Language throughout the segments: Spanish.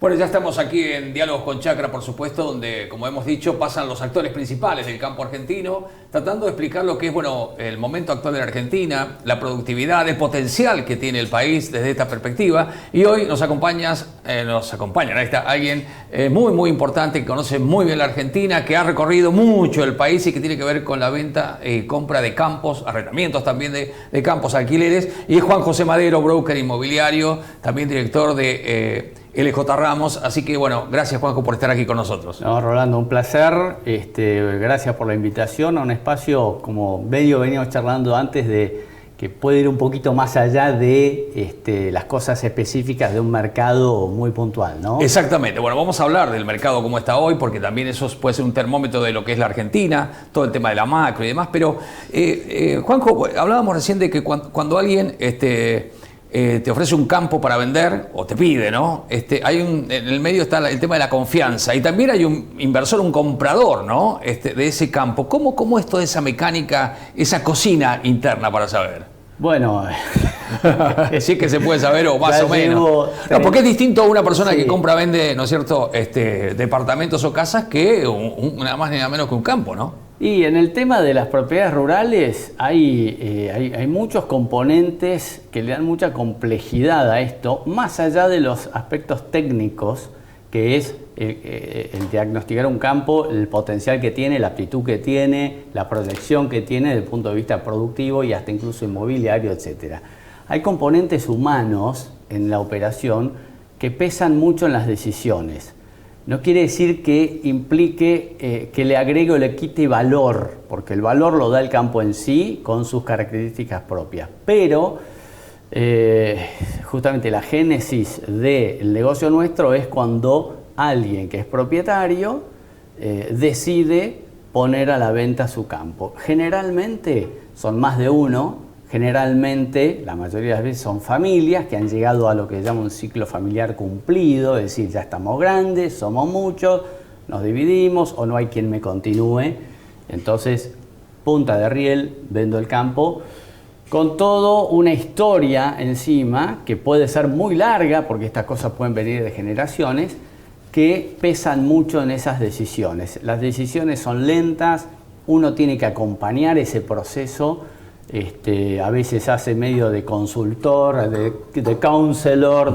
Bueno, ya estamos aquí en Diálogos con Chacra, por supuesto, donde, como hemos dicho, pasan los actores principales del campo argentino, tratando de explicar lo que es, bueno, el momento actual de la Argentina, la productividad, el potencial que tiene el país desde esta perspectiva. Y hoy nos acompaña, ahí está, alguien muy importante, que conoce muy bien la Argentina, que ha recorrido mucho el país y que tiene que ver con la venta y compra de campos, arrendamientos también de campos, alquileres. Y es Juan José Madero, broker inmobiliario, también director de LJ Ramos. Así que bueno, gracias Juanjo por estar aquí con nosotros. No, Rolando, un placer. Gracias por la invitación a un espacio, como medio veníamos charlando antes, de que puede ir un poquito más allá de las cosas específicas de un mercado muy puntual, ¿no? Exactamente. Bueno, vamos a hablar del mercado como está hoy, porque también eso puede ser un termómetro de lo que es la Argentina, todo el tema de la macro y demás. Pero, Juanjo, hablábamos recién de que cuando alguien te ofrece un campo para vender, o te pide, ¿no? En el medio está el tema de la confianza, y también hay un inversor, un comprador, ¿no? De ese campo. ¿Cómo es toda esa mecánica, esa cocina interna para saber? Bueno, sí que se puede saber, o más o menos. No, porque es distinto a una persona que compra, vende, ¿no es cierto?, departamentos o casas, que nada más ni nada menos que un campo, ¿no? Y en el tema de las propiedades rurales hay muchos componentes que le dan mucha complejidad a esto, más allá de los aspectos técnicos, que es el diagnosticar un campo, el potencial que tiene, la aptitud que tiene, la proyección que tiene desde el punto de vista productivo y hasta incluso inmobiliario, etc. Hay componentes humanos en la operación que pesan mucho en las decisiones. No quiere decir que implique que le agregue o le quite valor, porque el valor lo da el campo en sí con sus características propias. Pero justamente la génesis del negocio nuestro es cuando alguien que es propietario decide poner a la venta su campo. Generalmente son más de uno. Generalmente, la mayoría de las veces son familias que han llegado a lo que llama un ciclo familiar cumplido, es decir, ya estamos grandes, somos muchos, nos dividimos o no hay quien me continúe. Entonces, punta de riel, vendo el campo, con todo una historia encima que puede ser muy larga, porque estas cosas pueden venir de generaciones, que pesan mucho en esas decisiones. Las decisiones son lentas, uno tiene que acompañar ese proceso. A veces hace medio de consultor, de counselor,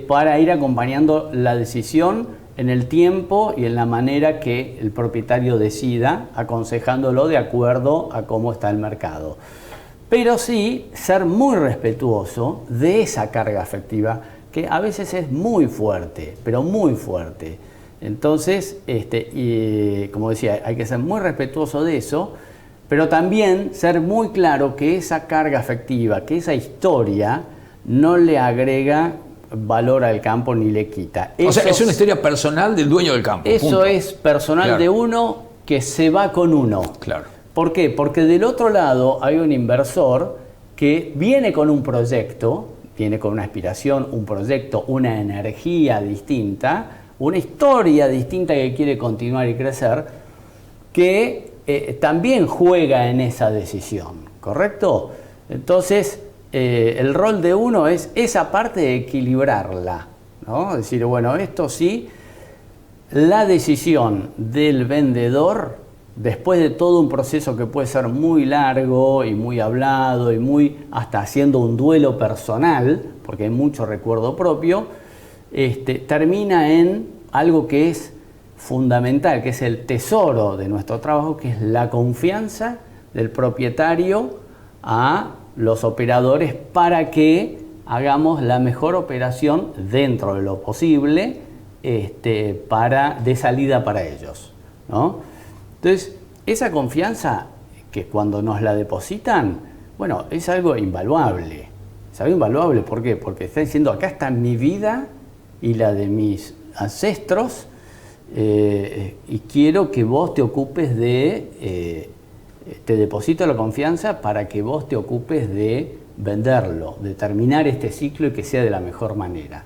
para ir acompañando la decisión en el tiempo y en la manera que el propietario decida, aconsejándolo de acuerdo a cómo está el mercado. Pero sí ser muy respetuoso de esa carga afectiva, que a veces es muy fuerte, pero muy fuerte. Entonces, como decía, hay que ser muy respetuoso de eso, pero también ser muy claro que esa carga afectiva, que esa historia no le agrega valor al campo ni le quita. O sea, es una historia personal del dueño del campo. Eso punto. Es personal de uno que se va con uno. Claro. ¿Por qué? Porque del otro lado hay un inversor que viene con un proyecto, viene con una aspiración, un proyecto, una energía distinta, una historia distinta que quiere continuar y crecer, que también juega en esa decisión, ¿correcto? Entonces, el rol de uno es esa parte de equilibrarla, ¿no? Decir, bueno, esto sí, la decisión del vendedor, después de todo un proceso que puede ser muy largo y muy hablado y muy hasta haciendo un duelo personal, porque hay mucho recuerdo propio, termina en algo que es fundamental, que es el tesoro de nuestro trabajo, que es la confianza del propietario a los operadores para que hagamos la mejor operación dentro de lo posible de salida para ellos, ¿no? Entonces, esa confianza que cuando nos la depositan, bueno, es algo invaluable. Es algo invaluable, ¿por qué? Porque está diciendo, acá está mi vida y la de mis ancestros, y quiero que vos te ocupes te deposito la confianza para que vos te ocupes de venderlo, de terminar este ciclo y que sea de la mejor manera.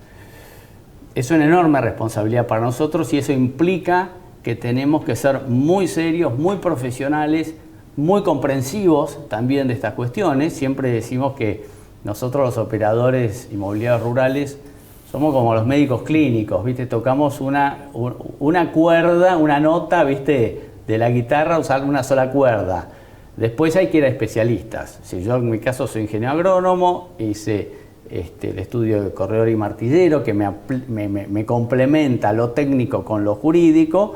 Es una enorme responsabilidad para nosotros y eso implica que tenemos que ser muy serios, muy profesionales, muy comprensivos también de estas cuestiones. Siempre decimos que nosotros los operadores inmobiliarios rurales Somos como los médicos clínicos, ¿viste? Tocamos una cuerda, una nota, ¿viste? De la guitarra, usar una sola cuerda. Después hay que ir a especialistas. Si yo en mi caso soy ingeniero agrónomo, hice el estudio de corredor y martillero que me complementa lo técnico con lo jurídico,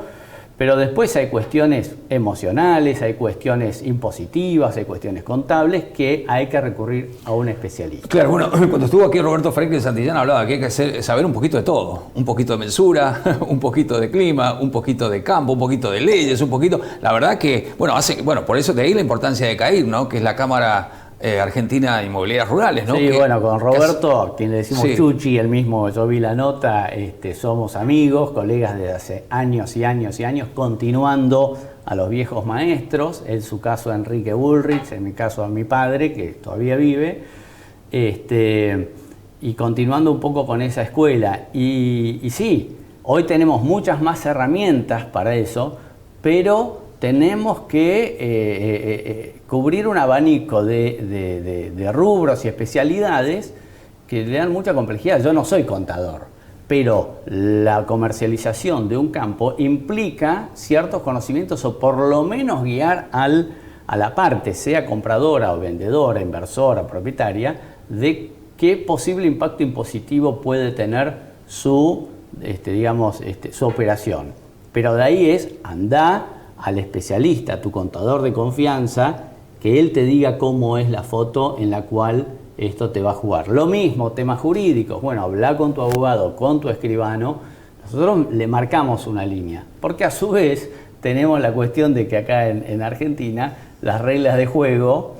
pero después hay cuestiones emocionales, hay cuestiones impositivas, hay cuestiones contables que hay que recurrir a un especialista. Claro, bueno, cuando estuvo aquí Roberto Franklin Santillán hablaba que hay que saber un poquito de todo, un poquito de mensura, un poquito de clima, un poquito de campo, un poquito de leyes, un poquito, la verdad que, por eso de ahí la importancia de CAIR, ¿no? Que es la Cámara Argentina de Inmobiliarias Rurales, ¿no? Sí, que, bueno, con Roberto, a quien le decimos sí. Chuchi, él mismo, yo vi la nota, somos amigos, colegas de hace años y años y años, continuando a los viejos maestros, en su caso a Enrique Bullrich, en mi caso a mi padre, que todavía vive, y continuando un poco con esa escuela. Y sí, hoy tenemos muchas más herramientas para eso, pero tenemos que cubrir un abanico de rubros y especialidades que le dan mucha complejidad. Yo no soy contador, pero la comercialización de un campo implica ciertos conocimientos o por lo menos guiar a la parte, sea compradora o vendedora, inversora, propietaria, de qué posible impacto impositivo puede tener su operación. Pero de ahí es andar al especialista, a tu contador de confianza, que él te diga cómo es la foto en la cual esto te va a jugar. Lo mismo, temas jurídicos, bueno, habla con tu abogado, con tu escribano, nosotros le marcamos una línea, porque a su vez tenemos la cuestión de que acá en Argentina las reglas de juego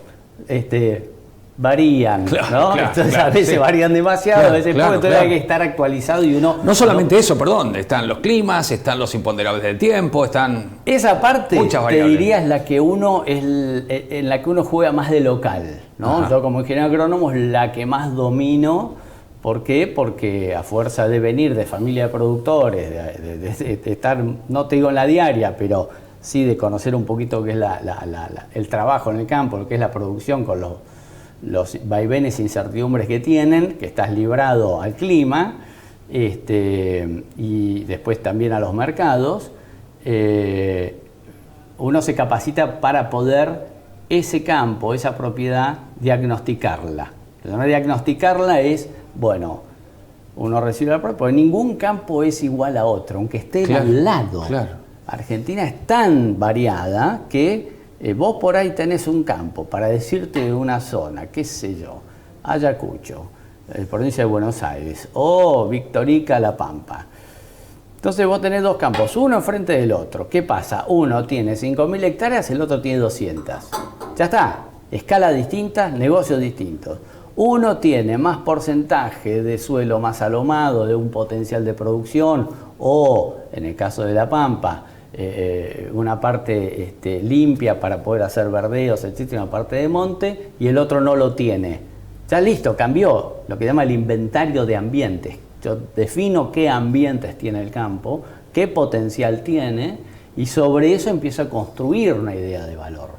varían, claro, ¿no? Claro, entonces claro, a veces sí. varían demasiado, Claro, a veces claro, poco, entonces claro. hay que estar actualizado y uno... No solamente eso, perdón, están los climas, están los imponderables del tiempo, están Esa parte, muchas te variables. diría, es la que uno en la que uno juega más de local, ¿no? Ajá. Yo como ingeniero agrónomo es la que más domino. ¿Por qué? Porque a fuerza de venir de familia de productores, de estar, no te digo en la diaria, pero sí de conocer un poquito qué es el trabajo en el campo, lo que es la producción con los vaivenes e incertidumbres que tienen, que estás librado al clima, y después también a los mercados, uno se capacita para poder ese campo, esa propiedad, diagnosticarla. No diagnosticarla es, bueno, uno recibe la propiedad, porque ningún campo es igual a otro, aunque esté al lado. Claro. Argentina es tan variada que vos por ahí tenés un campo, para decirte de una zona, qué sé yo, Ayacucho, provincia de Buenos Aires, o Victorica, La Pampa. Entonces vos tenés dos campos, uno enfrente del otro. ¿Qué pasa? Uno tiene 5.000 hectáreas, el otro tiene 200. Ya está, escala distinta, negocios distintos. Uno tiene más porcentaje de suelo más alomado, de un potencial de producción, o en el caso de La Pampa, una parte limpia para poder hacer verdeos, etcétera, una parte de monte, y el otro no lo tiene. Ya listo, cambió lo que llama el inventario de ambientes. Yo defino qué ambientes tiene el campo, qué potencial tiene, y sobre eso empiezo a construir una idea de valor.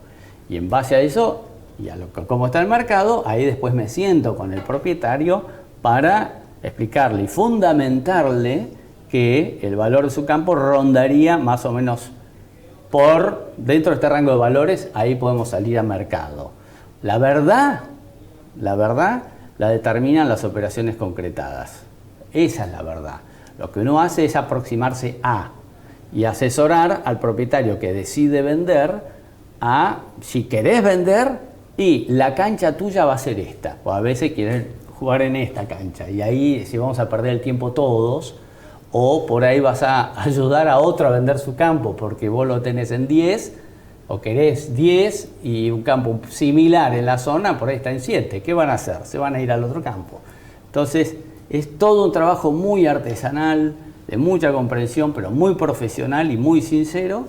Y en base a eso, y a cómo está el mercado, ahí después me siento con el propietario para explicarle y fundamentarle que el valor de su campo rondaría más o menos por dentro de este rango de valores, ahí podemos salir a mercado. La verdad la determinan las operaciones concretadas. Esa es la verdad. Lo que uno hace es aproximarse y asesorar al propietario que decide vender si querés vender y la cancha tuya va a ser esta. O a veces quieren jugar en esta cancha y ahí si vamos a perder el tiempo todos, o por ahí vas a ayudar a otro a vender su campo porque vos lo tenés en 10 o querés 10 y un campo similar en la zona por ahí está en 7. ¿Qué van a hacer? Se van a ir al otro campo. Entonces es todo un trabajo muy artesanal, de mucha comprensión, pero muy profesional y muy sincero,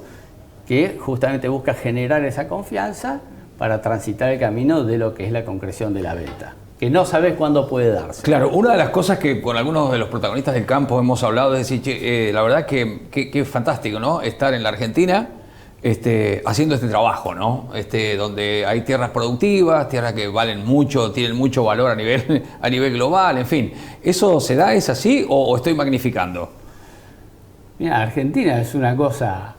que justamente busca generar esa confianza para transitar el camino de lo que es la concreción de la venta, que no sabes cuándo puede darse. Claro, una de las cosas que con algunos de los protagonistas del campo hemos hablado es decir, la verdad que es fantástico, ¿no? Estar en la Argentina, haciendo este trabajo, ¿no? Donde hay tierras productivas, tierras que valen mucho, tienen mucho valor a nivel global, en fin. ¿Eso se da, es así o estoy magnificando? Mira, Argentina es una cosa...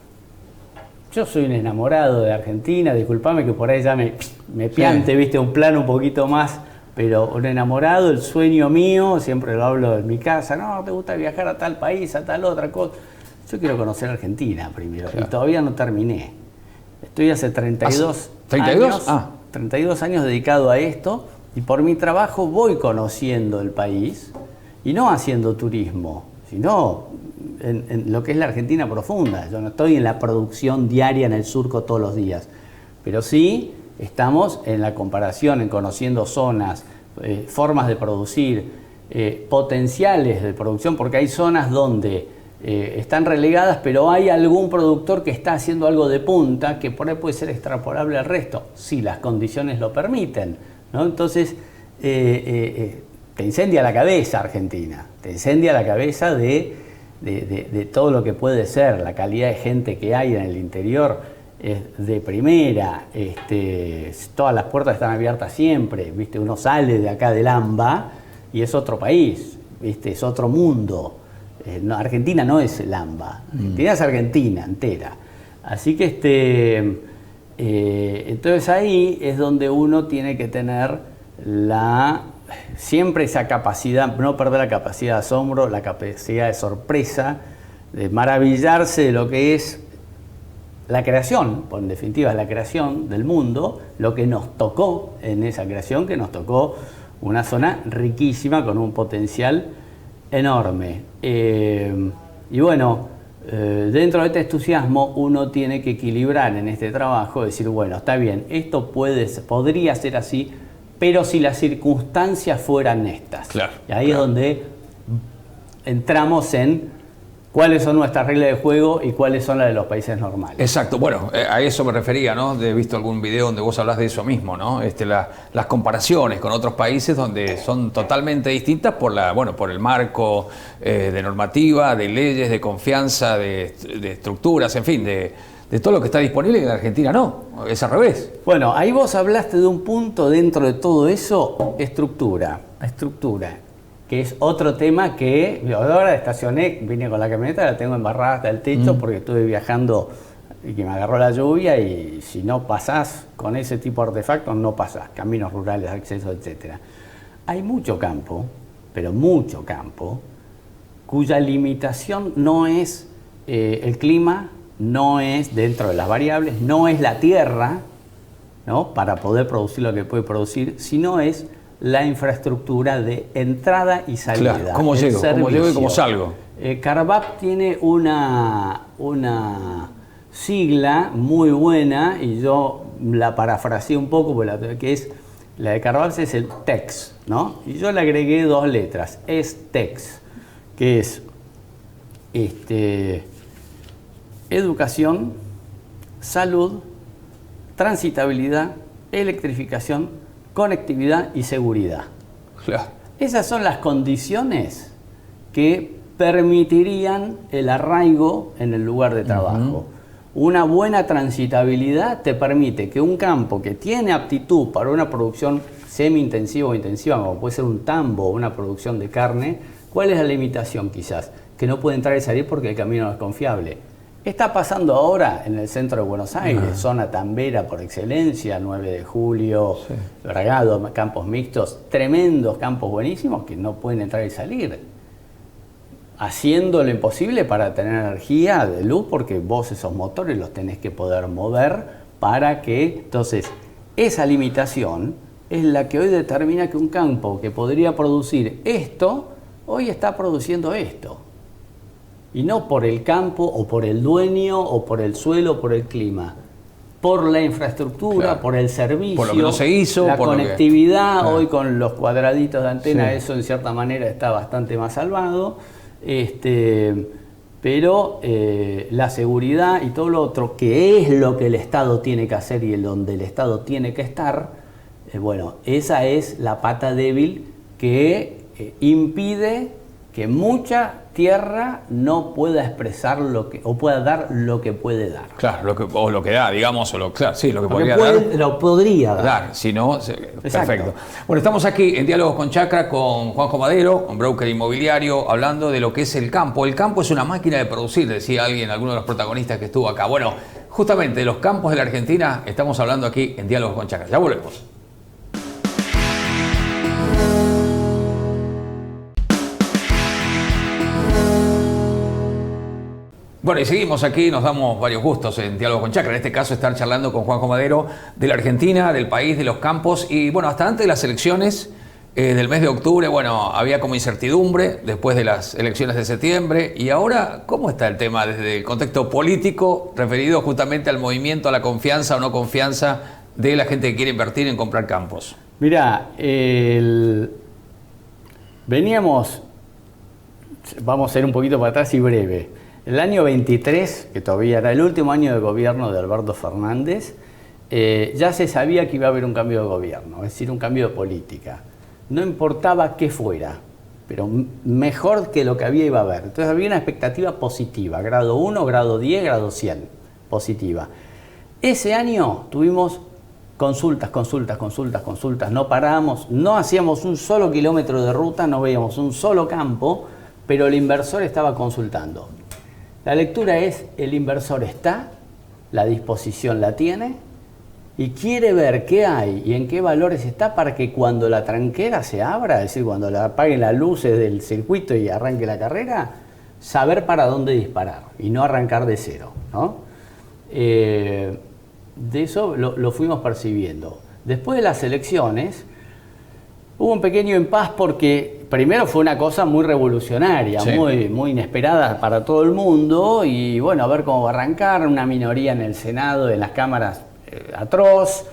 Yo soy un enamorado de Argentina, disculpame que por ahí ya me piante, viste, un plano un poquito más, pero un enamorado, el sueño mío, siempre lo hablo en mi casa, no, te gusta viajar a tal país, a tal otra cosa. Yo quiero conocer Argentina primero, y todavía no terminé. Estoy hace 32 años, 32 años dedicado a esto, y por mi trabajo voy conociendo el país, y no haciendo turismo, sino en lo que es la Argentina profunda. Yo no estoy en la producción diaria en el surco todos los días, pero sí estamos en la comparación, en conociendo zonas, formas de producir, potenciales de producción, porque hay zonas donde están relegadas, pero hay algún productor que está haciendo algo de punta que por ahí puede ser extrapolable al resto, si las condiciones lo permiten, ¿no? Entonces, te incendia la cabeza Argentina, te incendia la cabeza de todo lo que puede ser, la calidad de gente que hay en el interior es de primera, todas las puertas están abiertas siempre, ¿viste? Uno sale de acá del AMBA y es otro país, ¿viste? Es otro mundo. No, Argentina no es el AMBA, Argentina es Argentina entera. Así que entonces ahí es donde uno tiene que tener siempre esa capacidad, no perder la capacidad de asombro, la capacidad de sorpresa, de maravillarse de lo que es la creación, en definitiva es la creación del mundo, lo que nos tocó en esa creación, que nos tocó una zona riquísima con un potencial enorme. Y bueno, dentro de este entusiasmo uno tiene que equilibrar en este trabajo, decir, bueno, está bien, esto podría ser así, pero si las circunstancias fueran estas. Claro, y ahí es donde entramos en cuáles son nuestras reglas de juego y cuáles son las de los países normales. Exacto, bueno, a eso me refería, ¿no? He visto algún video donde vos hablas de eso mismo, ¿no? Las comparaciones con otros países donde son totalmente distintas por el marco de normativa, de leyes, de confianza, de estructuras, en fin, de todo lo que está disponible, y en Argentina no, es al revés. Bueno, ahí vos hablaste de un punto dentro de todo eso, estructura, que es otro tema que yo ahora estacioné, vine con la camioneta, la tengo embarrada hasta el techo porque estuve viajando y que me agarró la lluvia, y si no pasás con ese tipo de artefactos, no pasás, caminos rurales, acceso, etc. Hay mucho campo, pero mucho campo, cuya limitación no es el clima, no es dentro de las variables, no es la tierra, ¿no? Para poder producir lo que puede producir, sino es la infraestructura de entrada y salida. Claro, ¿cómo llego y cómo salgo? CARVAP tiene una sigla muy buena, y yo la parafraseé un poco, que es la de CARVAP, es el TEX, ¿no? Y yo le agregué 2 letras, es TEX, que es educación, salud, transitabilidad, electrificación, conectividad y seguridad. Claro. Esas son las condiciones que permitirían el arraigo en el lugar de trabajo. Una buena transitabilidad te permite que un campo que tiene aptitud para una producción semi-intensiva o intensiva, como puede ser un tambo o una producción de carne, ¿cuál es la limitación quizás? Que no puede entrar y salir porque el camino no es confiable. Está pasando ahora en el centro de Buenos Aires, zona tambera por excelencia, 9 de julio, Bragado, campos mixtos, tremendos campos buenísimos que no pueden entrar y salir. Haciendo lo imposible para tener energía de luz, porque vos esos motores los tenés que poder mover para que... Entonces, esa limitación es la que hoy determina que un campo que podría producir esto, hoy está produciendo esto. Y no por el campo, o por el dueño, o por el suelo, o por el clima. Por la infraestructura, claro, por el servicio, por lo que no se hizo, la conectividad, claro, hoy con los cuadraditos de antena, eso en cierta manera está bastante más salvado. Pero la seguridad y todo lo otro, que es lo que el Estado tiene que hacer y donde el Estado tiene que estar, bueno, esa es la pata débil que impide que mucha tierra no pueda expresar lo que, o pueda dar lo que puede dar. Claro, o lo que da, digamos, claro, sí, lo que podría Lo podría dar. Si no, perfecto. Bueno, estamos aquí en Diálogos con Chacra con Juanjo Madero, un broker inmobiliario, hablando de lo que es el campo. El campo es una máquina de producir, decía alguien, alguno de los protagonistas que estuvo acá. Bueno, justamente de los campos de la Argentina estamos hablando aquí en Diálogos con Chacra. Ya volvemos. Bueno, y seguimos aquí, nos damos varios gustos en Diálogo con Chacra. En este caso, estar charlando con Juanjo Madero de la Argentina, del país, de los campos. Y bueno, hasta antes de las elecciones del mes de octubre, bueno, había como incertidumbre después de las elecciones de septiembre. Y ahora, ¿cómo está el tema desde el contexto político referido justamente al movimiento, a la confianza o no confianza de la gente que quiere invertir en comprar campos? Mirá, veníamos, vamos a ir un poquito para atrás y breve. El año 23, que todavía era el último año de gobierno de Alberto Fernández, ya se sabía que iba a haber un cambio de gobierno, es decir, un cambio de política. No importaba qué fuera, pero mejor que lo que había iba a haber. Entonces había una expectativa positiva, grado 1, grado 10, grado 100, positiva. Ese año tuvimos consultas, no parábamos, no hacíamos un solo kilómetro de ruta, no veíamos un solo campo, pero el inversor estaba consultando. La lectura es, el inversor está, la disposición la tiene y quiere ver qué hay y en qué valores está para que cuando la tranquera se abra, es decir, cuando le apaguen las luces del circuito y arranque la carrera, saber para dónde disparar y no arrancar de cero, ¿no? De eso lo fuimos percibiendo. Después de las elecciones, hubo un pequeño impas porque primero fue una cosa muy revolucionaria, sí, muy inesperada para todo el mundo y bueno, a ver cómo va a arrancar, una minoría en el Senado, en las cámaras atroz,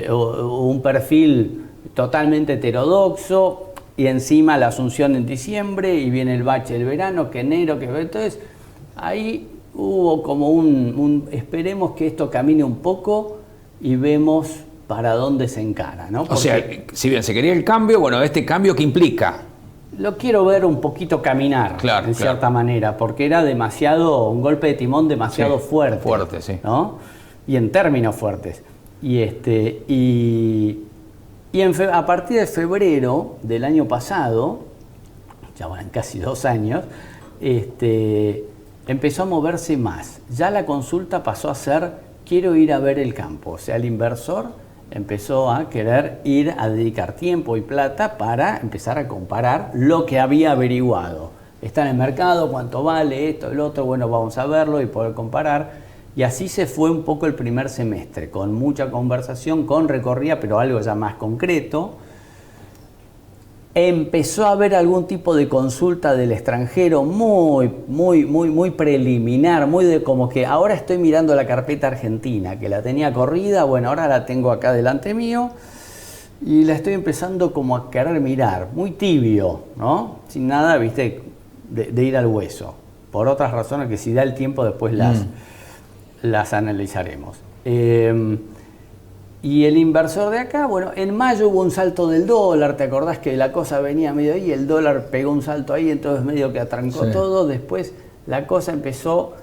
un perfil totalmente heterodoxo y encima la asunción en diciembre y viene el bache del verano, que enero, que entonces ahí hubo como esperemos que esto camine un poco y vemos para dónde se encara, ¿no? Porque, o sea, si bien se quería el cambio, bueno, ¿este cambio qué implica? Lo quiero ver un poquito caminar, claro, en cierta manera, porque era demasiado, un golpe de timón demasiado fuerte. Fuerte, sí. ¿No? Y en términos fuertes. A partir de febrero del año pasado, ya van casi 2 años, empezó a moverse más. Ya la consulta pasó a ser, quiero ir a ver el campo. O sea, el inversor empezó a querer ir a dedicar tiempo y plata para empezar a comparar lo que había averiguado. Está en el mercado, cuánto vale esto, el otro, bueno, vamos a verlo y poder comparar. Y así se fue un poco el primer semestre, con mucha conversación, con recorrida, pero algo ya más concreto. Empezó a haber algún tipo de consulta del extranjero muy preliminar, muy de como que ahora estoy mirando la carpeta argentina, que la tenía corrida, bueno, ahora la tengo acá delante mío y la estoy empezando como a querer mirar, muy tibio, ¿no? Sin nada, viste, de ir al hueso. Por otras razones que si da el tiempo después las analizaremos. Y el inversor de acá, bueno, en mayo hubo un salto del dólar, ¿te acordás que la cosa venía medio ahí? El dólar pegó un salto ahí, entonces medio que atrancó todo. Después la cosa empezó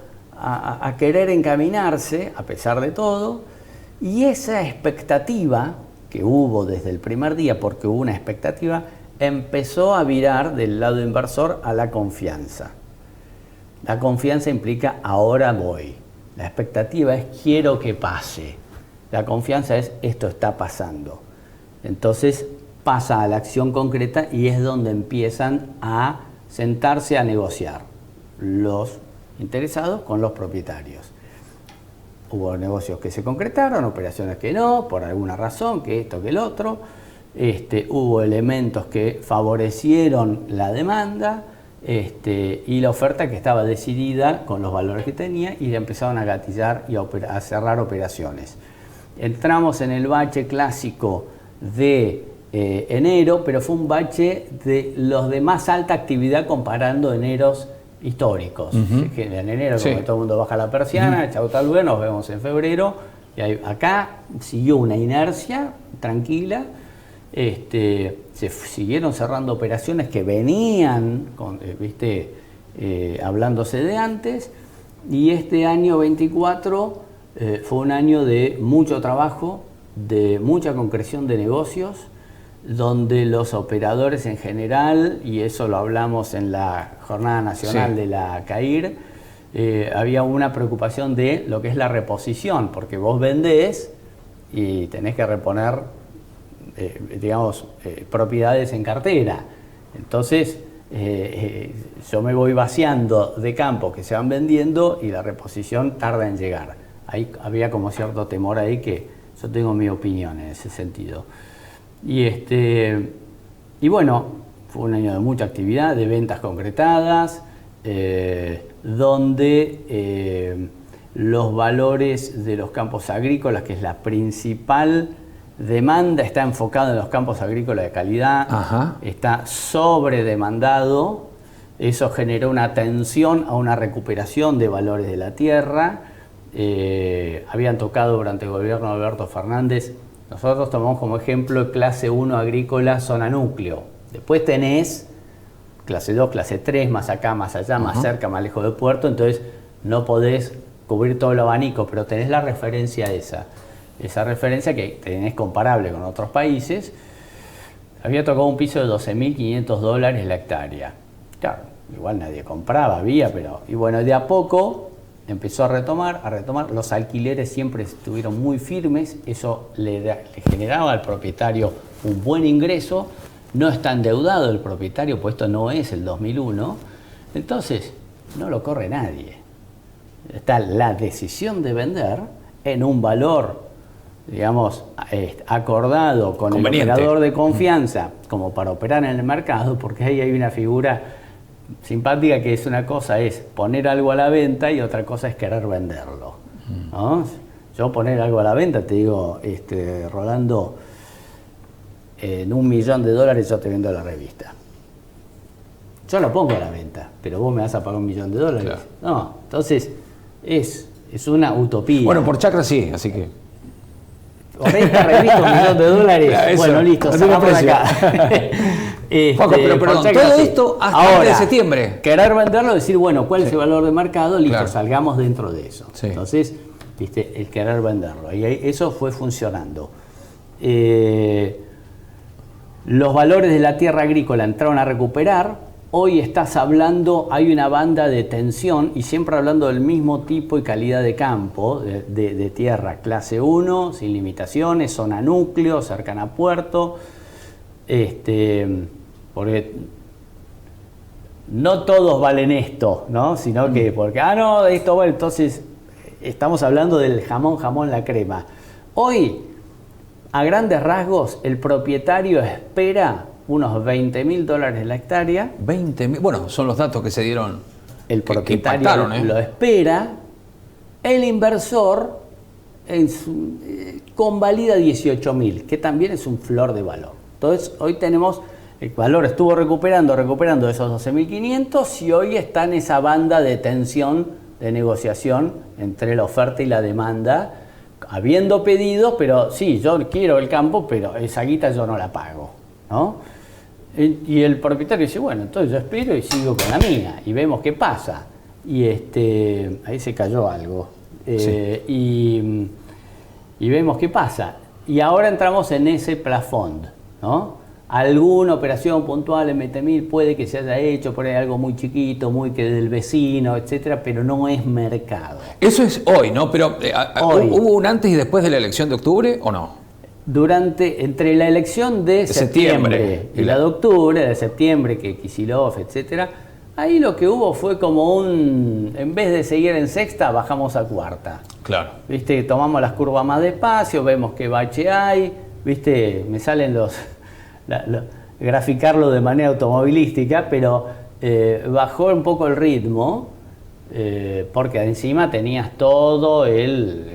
a querer encaminarse, a pesar de todo, y esa expectativa que hubo desde el primer día, porque hubo una expectativa, empezó a virar del lado inversor a la confianza. La confianza implica ahora voy. La expectativa es quiero que pase. La confianza es esto está pasando. Entonces pasa a la acción concreta y es donde empiezan a sentarse a negociar los interesados con los propietarios. Hubo negocios que se concretaron, operaciones que no, por alguna razón, que esto, que el otro. Hubo elementos que favorecieron la demanda y la oferta que estaba decidida con los valores que tenía y empezaron a gatillar y a cerrar operaciones. Entramos en el bache clásico de enero, pero fue un bache de los de más alta actividad comparando eneros históricos. En enero, como todo el mundo baja la persiana, chau tal vez, nos vemos en febrero. Y acá siguió una inercia tranquila Se siguieron cerrando operaciones que venían hablándose de antes, y este año 24 fue un año de mucho trabajo, de mucha concreción de negocios, donde los operadores en general, y eso lo hablamos en la Jornada Nacional de la CAIR, había una preocupación de lo que es la reposición, porque vos vendés y tenés que reponer, propiedades en cartera. Entonces, yo me voy vaciando de campos que se van vendiendo y la reposición tarda en llegar. Ahí había como cierto temor ahí, que yo tengo mi opinión en ese sentido. Y bueno, fue un año de mucha actividad, de ventas concretadas, donde los valores de los campos agrícolas, que es la principal demanda, está enfocado en los campos agrícolas de calidad. Ajá. Está sobredemandado. Eso generó una tensión a una recuperación de valores de la tierra. Habían tocado durante el gobierno de Alberto Fernández. Nosotros tomamos como ejemplo clase 1 agrícola, zona núcleo. Después tenés clase 2, clase 3, más acá, más allá, más cerca, más lejos del puerto. Entonces no podés cubrir todo el abanico, pero tenés la referencia esa referencia que tenés comparable con otros países. Había tocado un piso de $12.500 la hectárea. Claro, igual nadie compraba, pero... Y bueno, de a poco empezó a retomar. Los alquileres siempre estuvieron muy firmes. Eso le generaba al propietario un buen ingreso. No está endeudado el propietario, pues esto no es el 2001. Entonces, no lo corre nadie. Está la decisión de vender en un valor, digamos, acordado con el operador de confianza, como para operar en el mercado, porque ahí hay una figura simpática, que es una cosa es poner algo a la venta y otra cosa es querer venderlo, ¿no? Yo poner algo a la venta, te digo, Rolando, en $1 millón yo te vendo la revista. Yo lo pongo a la venta, pero vos me vas a pagar $1 millón. Claro. No, entonces es una utopía. Bueno, por chacra sí, así que... Por esta revista $1 millón. Claro, bueno, listo, sacamos acá. Paco, pero perdón, todo esto hasta ahora, antes de septiembre. Querer venderlo, decir, bueno, ¿cuál es el valor de mercado? Listo, salgamos dentro de eso. Sí. Entonces, el querer venderlo. Y eso fue funcionando. Los valores de la tierra agrícola entraron a recuperar. Hoy estás hablando, hay una banda de tensión, y siempre hablando del mismo tipo y calidad de campo, de tierra, clase 1, sin limitaciones, zona núcleo, cercana a puerto, porque no todos valen esto, ¿no? Sino que, porque, no, esto vale, entonces estamos hablando del jamón, la crema. Hoy, a grandes rasgos, el propietario espera unos $20.000 la hectárea. 20.000, bueno, son los datos que se dieron. El propietario lo espera. El inversor convalida 18.000, que también es un flor de valor. Entonces, hoy tenemos, el valor estuvo recuperando esos 12.500, y hoy está en esa banda de tensión, de negociación entre la oferta y la demanda, habiendo pedido, pero sí, yo quiero el campo, pero esa guita yo no la pago, ¿no? Y el propietario dice, bueno, entonces yo espero y sigo con la mía, y vemos qué pasa. Y ahí se cayó algo. Sí. Y vemos qué pasa. Y ahora entramos en ese plafond, ¿no? Alguna operación puntual en MT1000 puede que se haya hecho, por ahí algo muy chiquito, muy que del vecino, etcétera, pero no es mercado. Eso es hoy, ¿no? Pero hoy. ¿Hubo un antes y después de la elección de octubre o no? Entre la elección de septiembre y la de octubre, de septiembre, que Kicillof, etcétera, ahí lo que hubo fue como en vez de seguir en sexta, bajamos a cuarta. Claro. ¿Viste? Tomamos las curvas más despacio, vemos qué bache hay, ¿viste? Me salen graficarlo de manera automovilística, pero bajó un poco el ritmo, porque encima tenías todo el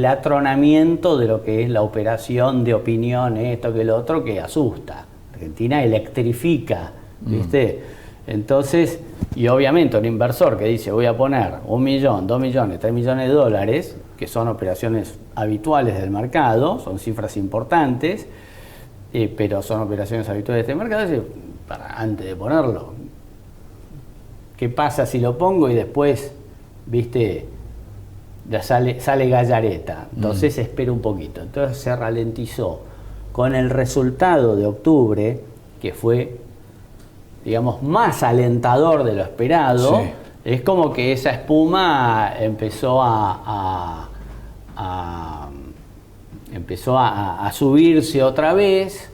atronamiento de lo que es la operación de opinión, esto que lo otro, que asusta. Argentina electrifica, ¿viste? Entonces, y obviamente un inversor que dice voy a poner 1 millón, 2 millones, 3 millones de dólares, que son operaciones habituales del mercado, son cifras importantes, pero son operaciones habituales de este mercado. Para, antes de ponerlo, ¿qué pasa si lo pongo y después, viste, ya sale gallareta? Entonces espera un poquito. Entonces se ralentizó. Con el resultado de octubre, que fue, digamos, más alentador de lo esperado, sí, es como que esa espuma empezó a subirse otra vez.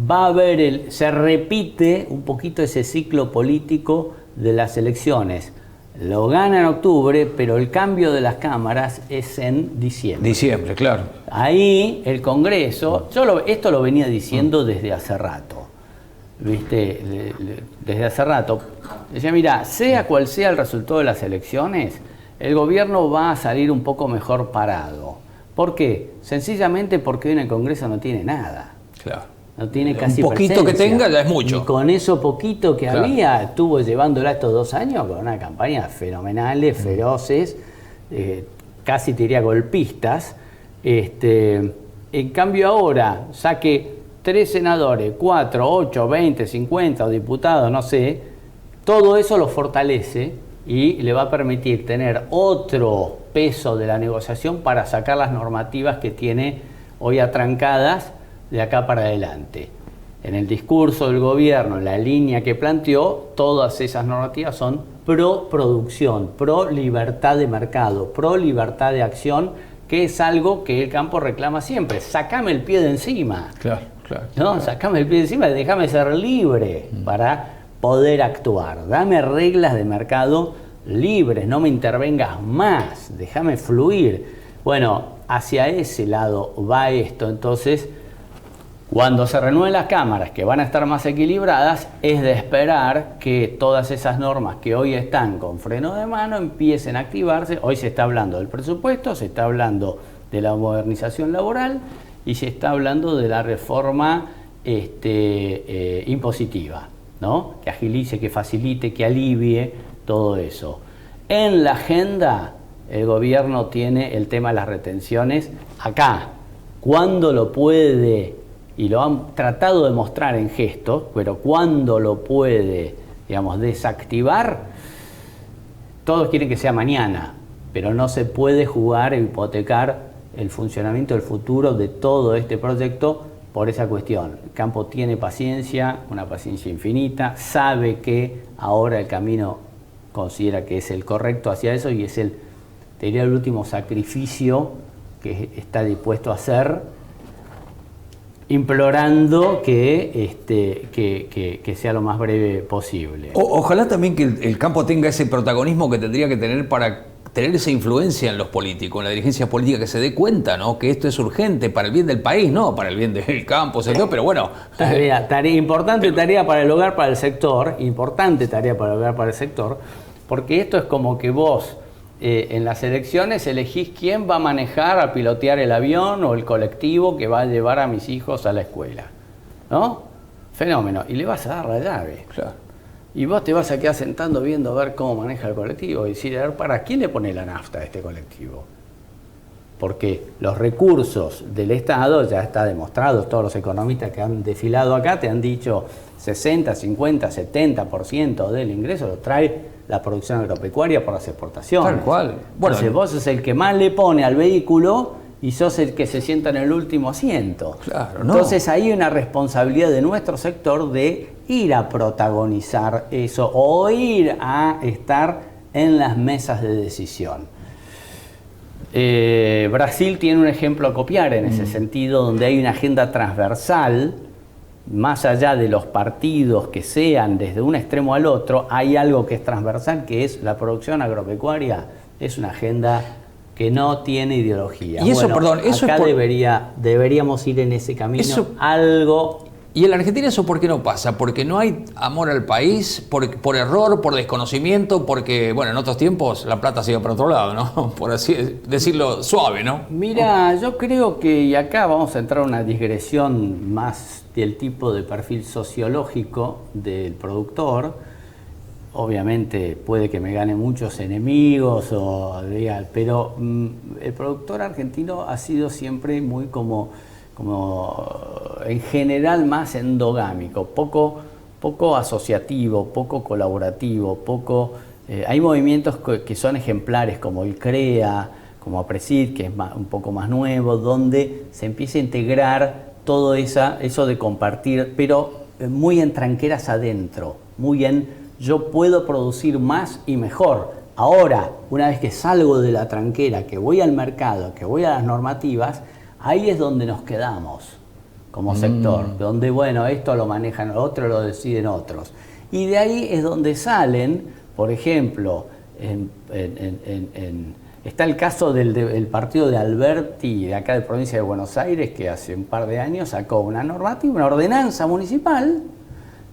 Va a haber se repite un poquito ese ciclo político de las elecciones. Lo gana en octubre, pero el cambio de las cámaras es en diciembre. Diciembre, claro. Ahí el Congreso, esto lo venía diciendo desde hace rato, ¿viste? Desde hace rato. Decía, mira, sea cual sea el resultado de las elecciones, el gobierno va a salir un poco mejor parado. ¿Por qué? Sencillamente porque hoy en el Congreso no tiene nada. Claro. No tiene casi un poquito presencia. Que tenga ya es mucho. Y con eso poquito que había, estuvo llevándola estos 2 años con una campaña fenomenales, feroces, casi te diría golpistas. En cambio ahora, saque 3 senadores, 4, 8, 20, 50 o diputados, no sé, todo eso lo fortalece y le va a permitir tener otro peso de la negociación para sacar las normativas que tiene hoy atrancadas de acá para adelante. En el discurso del gobierno, en la línea que planteó, todas esas normativas son pro producción, pro libertad de mercado, pro libertad de acción, que es algo que el campo reclama siempre. Sácame el pie de encima. Claro, claro. ¿No? Claro. Sácame el pie de encima, déjame ser libre para poder actuar. Dame reglas de mercado libres, no me intervengas más, déjame fluir. Bueno, hacia ese lado va esto. Entonces, cuando se renueven las cámaras, que van a estar más equilibradas, es de esperar que todas esas normas que hoy están con freno de mano empiecen a activarse. Hoy se está hablando del presupuesto, se está hablando de la modernización laboral y se está hablando de la reforma impositiva, ¿no? Que agilice, que facilite, que alivie todo eso. En la agenda, el gobierno tiene el tema de las retenciones acá. ¿Cuándo lo puede? Y lo han tratado de mostrar en gestos, pero cuando lo puede, digamos, desactivar, todos quieren que sea mañana, pero no se puede jugar e hipotecar el funcionamiento del futuro de todo este proyecto por esa cuestión. El campo tiene paciencia, una paciencia infinita, sabe que ahora el camino considera que es el correcto hacia eso y es te diría, el último sacrificio que está dispuesto a hacer, implorando que sea lo más breve posible. Ojalá también que el campo tenga ese protagonismo que tendría que tener para tener esa influencia en los políticos, en la dirigencia política, que se dé cuenta, ¿no? Que esto es urgente para el bien del país, no para el bien del campo, pero bueno. Importante tarea para el hogar, para el sector, porque esto es como que vos en las elecciones elegís quién va a manejar, a pilotear el avión o el colectivo que va a llevar a mis hijos a la escuela, ¿no? Fenómeno. Y le vas a dar la llave. Claro. Y vos te vas a quedar sentando viendo a ver cómo maneja el colectivo y decir, a ver, ¿para quién le pone la nafta a este colectivo? Porque los recursos del Estado, ya está demostrado, todos los economistas que han desfilado acá te han dicho 60, 50, 70% del ingreso lo trae la producción agropecuaria por las exportaciones. Tal cual. Bueno, entonces vos sos el que más le pone al vehículo y sos el que se sienta en el último asiento. Claro, ¿no? Entonces hay una responsabilidad de nuestro sector de ir a protagonizar eso o ir a estar en las mesas de decisión. Brasil tiene un ejemplo a copiar en ese sentido, donde hay una agenda transversal, más allá de los partidos que sean desde un extremo al otro, hay algo que es transversal, que es la producción agropecuaria. Es una agenda que no tiene ideología. Y eso, perdón, eso acá es deberíamos ir en ese camino. Eso, algo. ¿Y en la Argentina eso por qué no pasa? ¿Porque no hay amor al país? ¿Por error? ¿Por desconocimiento? Porque, bueno, en otros tiempos la plata se iba para otro lado, ¿no? Por así decirlo suave, ¿no? Mira, yo creo que, y acá vamos a entrar a una digresión más del tipo de perfil sociológico del productor. Obviamente puede que me gane muchos enemigos, pero el productor argentino ha sido siempre muy como en general más endogámico, poco asociativo, poco colaborativo, hay movimientos que son ejemplares como el CREA, como APRESID, que es un poco más nuevo, donde se empieza a integrar todo eso de compartir, pero muy en tranqueras adentro, muy en yo puedo producir más y mejor. Ahora, una vez que salgo de la tranquera, que voy al mercado, que voy a las normativas, ahí es donde nos quedamos como sector, donde bueno, esto lo manejan otros, lo deciden otros. Y de ahí es donde salen, por ejemplo, está el caso del partido de Alberti, de acá de provincia de Buenos Aires, que hace un par de años sacó una normativa, una ordenanza municipal,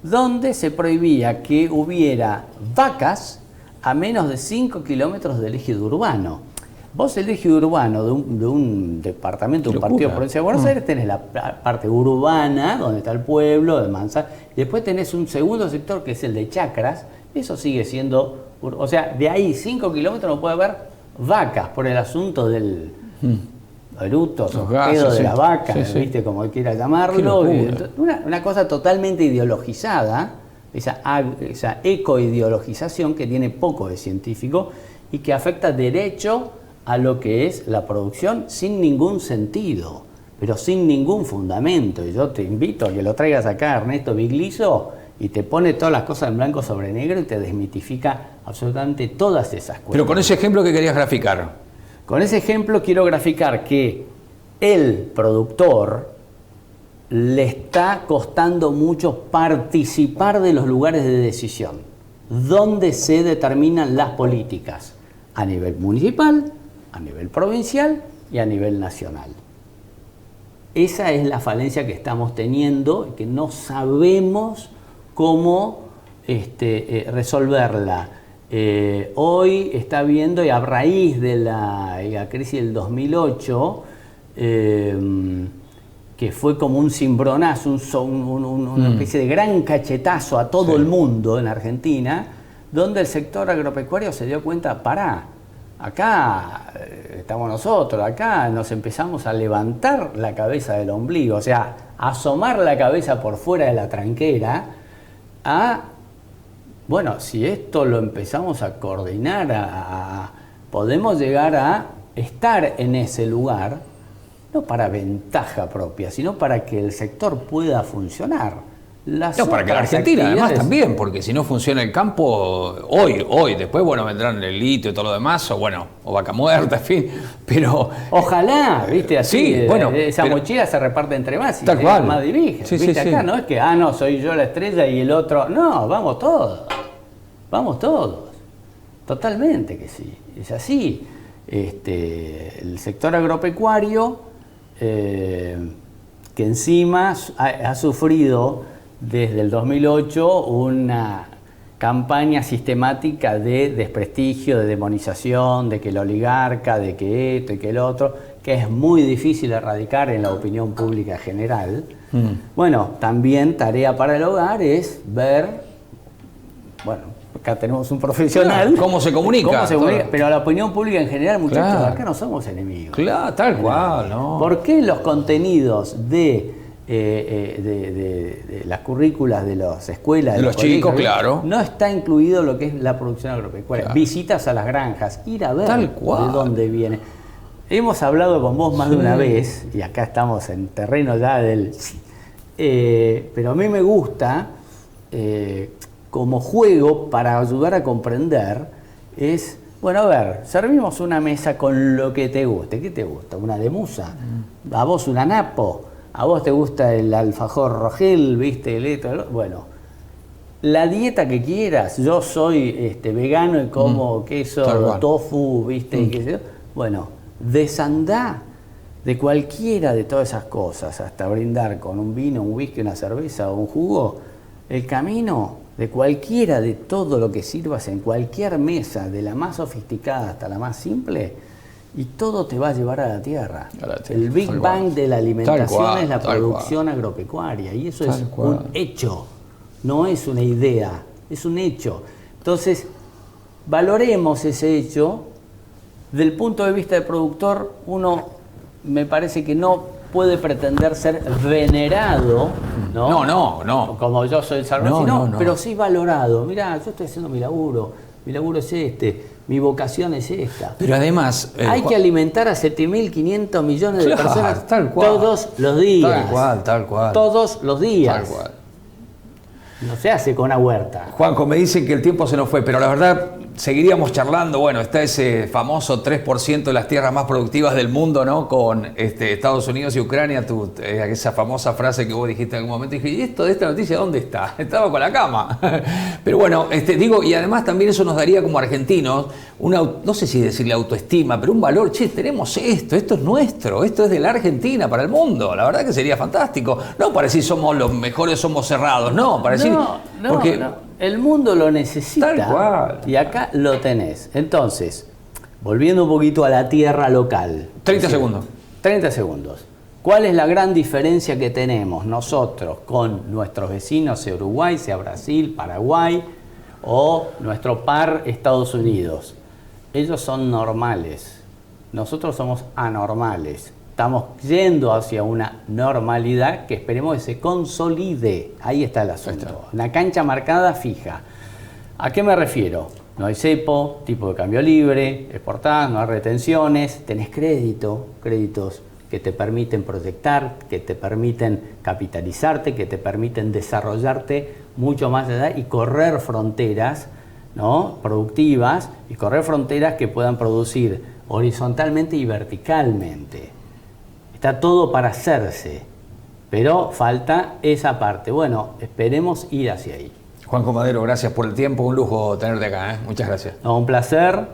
donde se prohibía que hubiera vacas a menos de 5 kilómetros del eje urbano. Vos el eje urbano de un departamento, de un partido de provincia de Buenos Aires, tenés la parte urbana, donde está el pueblo, de Manzana, y después tenés un segundo sector que es el de chacras, eso sigue siendo, o sea, de ahí 5 kilómetros no puede haber vacas por el asunto del brutos, los pedos de la vaca, ¿viste? Como quiera llamarlo. Una cosa totalmente ideologizada, esa ecoideologización que tiene poco de científico y que afecta derecho a lo que es la producción sin ningún sentido, pero sin ningún fundamento. Y yo te invito a que lo traigas acá, Ernesto Biglizo, y te pone todas las cosas en blanco sobre negro y te desmitifica absolutamente todas esas cosas. Pero con ese ejemplo que querías graficar. Con ese ejemplo quiero graficar que el productor le está costando mucho participar de los lugares de decisión, donde se determinan las políticas a nivel municipal, a nivel provincial y a nivel nacional. Esa es la falencia que estamos teniendo, que no sabemos cómo resolverla. Hoy está viendo, y a raíz de la crisis del 2008, que fue como un cimbronazo, una especie de gran cachetazo a todo el mundo en Argentina, donde el sector agropecuario se dio cuenta, pará, acá estamos nosotros, acá nos empezamos a levantar la cabeza del ombligo, o sea, a asomar la cabeza por fuera de la tranquera, bueno, si esto lo empezamos a coordinar, podemos llegar a estar en ese lugar, no para ventaja propia, sino para que el sector pueda funcionar. Para que la Argentina además también, porque si no funciona el campo, hoy, después bueno, vendrán el litio y todo lo demás, o vaca muerta, en fin, pero... Ojalá, viste, así, sí, bueno, esa mochila se reparte entre más y tal cual. Más dirige, viste, acá no es que, no, soy yo la estrella y el otro, no, vamos todos, totalmente que sí, es así. El sector agropecuario, que encima ha sufrido desde el 2008 una campaña sistemática de desprestigio, de demonización, de que el oligarca, de que esto y que el otro, que es muy difícil erradicar en la opinión pública general. Bueno, también tarea para el hogar es ver, bueno, acá tenemos un profesional. ¿Cómo se comunica? Pero a la opinión pública en general, muchachos, acá no somos enemigos. Claro, tal cual, ¿no? ¿Por qué los contenidos de las currículas de las escuelas, de los chicos, claro, no está incluido lo que es la producción agropecuaria? Claro. Visitas a las granjas, ir a ver de dónde viene. Hemos hablado con vos más de una vez, y acá estamos en terreno ya pero a mí me gusta, como juego para ayudar a comprender, es, bueno, a ver, servimos una mesa con lo que te guste. ¿Qué te gusta? ¿Una lemusa? ¿A vos una napo? ¿A vos te gusta el alfajor Rogel, viste? Bueno, la dieta que quieras. Yo soy vegano y como queso, tofu, viste, y qué sé yo. Bueno, desandá de cualquiera de todas esas cosas hasta brindar con un vino, un whisky, una cerveza o un jugo. El camino de cualquiera de todo lo que sirvas en cualquier mesa, de la más sofisticada hasta la más simple, y todo te va a llevar a la tierra. El Big Bang de la alimentación es la producción agropecuaria, y eso es un hecho, no es una idea, es un hecho. Entonces, valoremos ese hecho. Del punto de vista del productor, uno me parece que no puede pretender ser venerado, ¿no? No. Como yo soy el Salvador, No. pero sí valorado. Mirá, yo estoy haciendo mi laburo es este, mi vocación es esta. Pero además... Hay que alimentar a 7.500 millones de personas tal cual. todos los días. Tal cual. Todos los días. Tal cual. No se hace con una huerta. Juanjo, me dicen que el tiempo se nos fue, pero la verdad seguiríamos charlando. Bueno, está ese famoso 3% de las tierras más productivas del mundo, ¿no? Con Estados Unidos y Ucrania, esa famosa frase que vos dijiste en algún momento. Y dije, ¿y esto de esta noticia dónde está? Estaba con la cama. Pero bueno, digo, y además también eso nos daría como argentinos una, no sé si decirle autoestima, pero un valor. Che, tenemos esto es nuestro, esto es de la Argentina para el mundo. La verdad que sería fantástico. No para decir somos los mejores, somos cerrados, no, para decir... porque el mundo lo necesita. Tal cual. Y acá lo tenés. Entonces, volviendo un poquito a la tierra local. 30 segundos. 30 segundos. ¿Cuál es la gran diferencia que tenemos nosotros con nuestros vecinos, sea Uruguay, sea Brasil, Paraguay o nuestro par Estados Unidos? Ellos son normales. Nosotros somos anormales. Estamos yendo hacia una normalidad que esperemos que se consolide. Ahí está el asunto. Una cancha marcada fija. ¿A qué me refiero? No hay cepo, tipo de cambio libre, exportás, no hay retenciones, tenés créditos que te permiten proyectar, que te permiten capitalizarte, que te permiten desarrollarte mucho más allá y correr fronteras, ¿no? Productivas y correr fronteras que puedan producir horizontalmente y verticalmente. Está todo para hacerse, pero falta esa parte. Bueno, esperemos ir hacia ahí. Juanjo Madero, gracias por el tiempo, un lujo tenerte acá, ¿eh? Muchas gracias. No, un placer,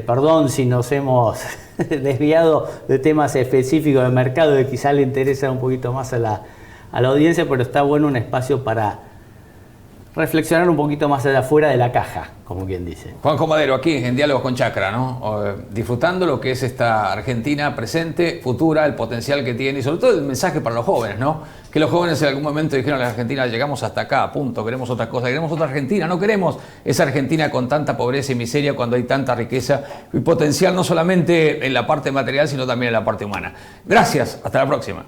perdón si nos hemos desviado de temas específicos del mercado que quizá le interesa un poquito más a la audiencia, pero está bueno un espacio para reflexionar un poquito más allá afuera de la caja, como quien dice. Juanjo Madero, aquí en Diálogos con Chacra, ¿no? Disfrutando lo que es esta Argentina presente, futura, el potencial que tiene y sobre todo el mensaje para los jóvenes, ¿no? Que los jóvenes en algún momento dijeron a la Argentina, llegamos hasta acá, punto, queremos otra cosa, queremos otra Argentina, no queremos esa Argentina con tanta pobreza y miseria cuando hay tanta riqueza y potencial no solamente en la parte material, sino también en la parte humana. Gracias, hasta la próxima.